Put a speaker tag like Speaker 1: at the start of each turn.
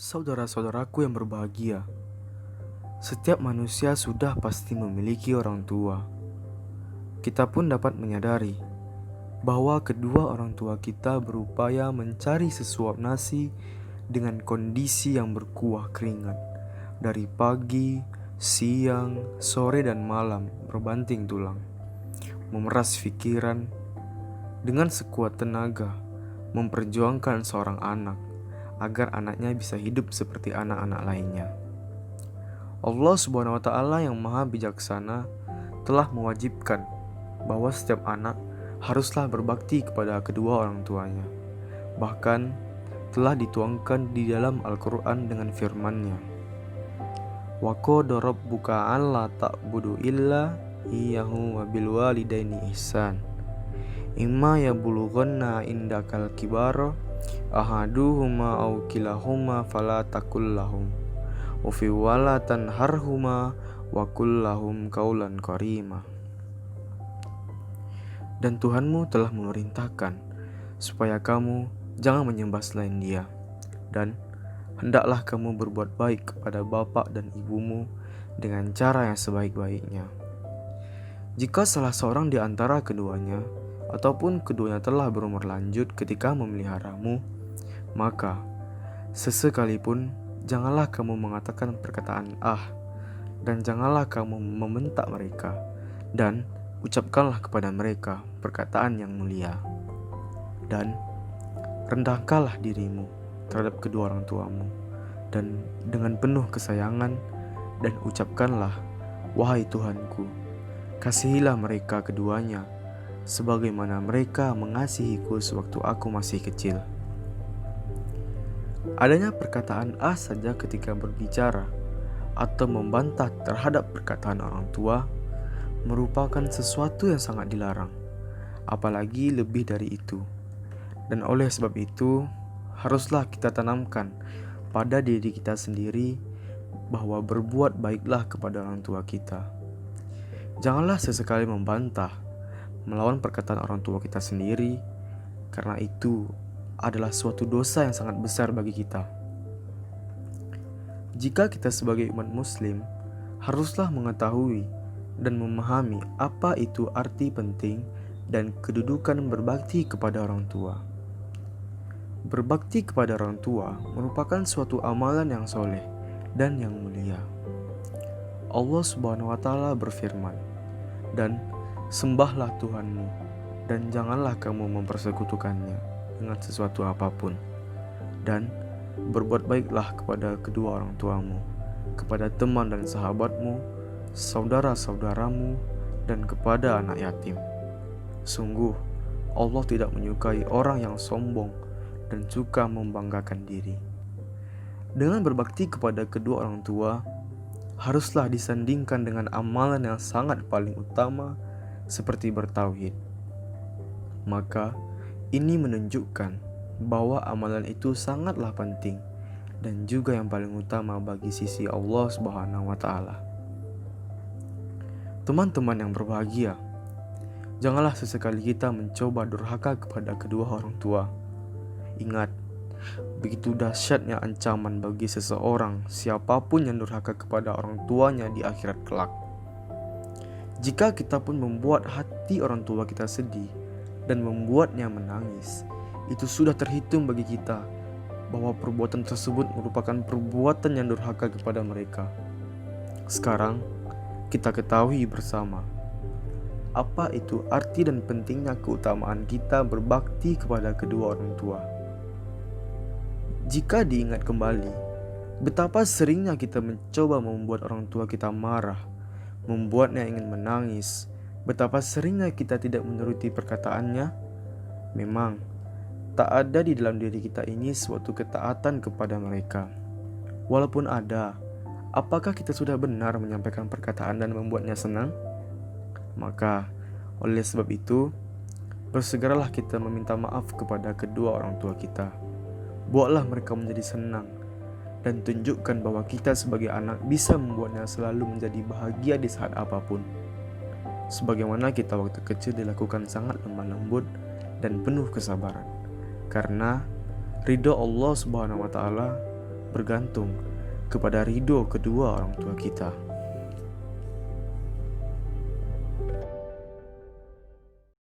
Speaker 1: Saudara-saudaraku yang berbahagia, setiap manusia sudah pasti memiliki orang tua. Kita pun dapat menyadari bahwa kedua orang tua kita berupaya mencari sesuap nasi dengan kondisi yang berkuah keringat. Dari pagi, siang, sore dan malam berbanting tulang, memeras pikiran dengan sekuat tenaga, memperjuangkan seorang anak agar anaknya bisa hidup seperti anak-anak lainnya. Allah Subhanahu wa Ta'ala yang Maha Bijaksana telah mewajibkan bahwa setiap anak haruslah berbakti kepada kedua orang tuanya. Bahkan telah dituangkan di dalam Al-Quran dengan firman-Nya, "Wa qada rabbuka alla ta'budu illa iyyahu wa bil walidaini ihsan. Imma yablughanna indakal kibara ahaduhuma aw kilahuma fala taqul lahum Ufi wala tanharhuma wa kullahum qaulan karima." Dan Tuhanmu telah memerintahkan supaya kamu jangan menyembah selain Dia, dan hendaklah kamu berbuat baik kepada bapa dan ibumu dengan cara yang sebaik-baiknya. Jika salah seorang di antara keduanya ataupun keduanya telah berumur lanjut ketika memeliharamu, maka sesekalipun janganlah kamu mengatakan perkataan dan janganlah kamu membentak mereka, dan ucapkanlah kepada mereka perkataan yang mulia. Dan rendahkanlah dirimu terhadap kedua orang tuamu, dan dengan penuh kesayangan, dan ucapkanlah, "Wahai Tuhanku, kasihilah mereka keduanya sebagaimana mereka mengasihiku sewaktu aku masih kecil." Adanya perkataan saja ketika berbicara atau membantah terhadap perkataan orang tua merupakan sesuatu yang sangat dilarang, apalagi lebih dari itu. Dan oleh sebab itu, haruslah kita tanamkan pada diri kita sendiri bahwa berbuat baiklah kepada orang tua kita. Janganlah sesekali membantah, melawan perkataan orang tua kita sendiri, karena itu adalah suatu dosa yang sangat besar bagi kita. Jika kita sebagai umat muslim haruslah mengetahui dan memahami apa itu arti penting dan kedudukan berbakti kepada orang tua. Berbakti kepada orang tua merupakan suatu amalan yang soleh dan yang mulia. Allah Subhanahu wa Ta'ala berfirman, "Dan sembahlah Tuhanmu, dan janganlah kamu mempersekutukannya dengan sesuatu apapun, dan berbuat baiklah kepada kedua orang tuamu, kepada teman dan sahabatmu, saudara-saudaramu, dan kepada anak yatim. Sungguh Allah tidak menyukai orang yang sombong dan suka membanggakan diri." Dengan berbakti kepada kedua orang tua haruslah disandingkan dengan amalan yang sangat paling utama seperti bertauhid. Maka ini menunjukkan bahwa amalan itu sangatlah penting dan juga yang paling utama bagi sisi Allah Subhanahu wa Ta'ala. Teman-teman yang berbahagia, janganlah sesekali kita mencoba durhaka kepada kedua orang tua. Ingat, begitu dahsyatnya ancaman bagi seseorang siapapun yang durhaka kepada orang tuanya di akhirat kelak. Jika kita pun membuat hati orang tua kita sedih dan membuatnya menangis, itu sudah terhitung bagi kita bahwa perbuatan tersebut merupakan perbuatan yang durhaka kepada mereka. Sekarang kita ketahui bersama apa itu arti dan pentingnya keutamaan kita berbakti kepada kedua orang tua. Jika diingat kembali, betapa seringnya kita mencoba membuat orang tua kita marah, membuatnya ingin menangis. Betapa seringnya kita tidak menuruti perkataannya. Memang tak ada di dalam diri kita ini suatu ketaatan kepada mereka. Walaupun ada, apakah kita sudah benar menyampaikan perkataan dan membuatnya senang? Maka oleh sebab itu, bersegeralah kita meminta maaf kepada kedua orang tua kita. Buatlah mereka menjadi senang, dan tunjukkan bahwa kita sebagai anak bisa membuatnya selalu menjadi bahagia di saat apapun. Sebagaimana kita waktu kecil dilakukan sangat lemah lembut dan penuh kesabaran. Karena ridho Allah Subhanahu wa Ta'ala bergantung kepada ridho kedua orang tua kita.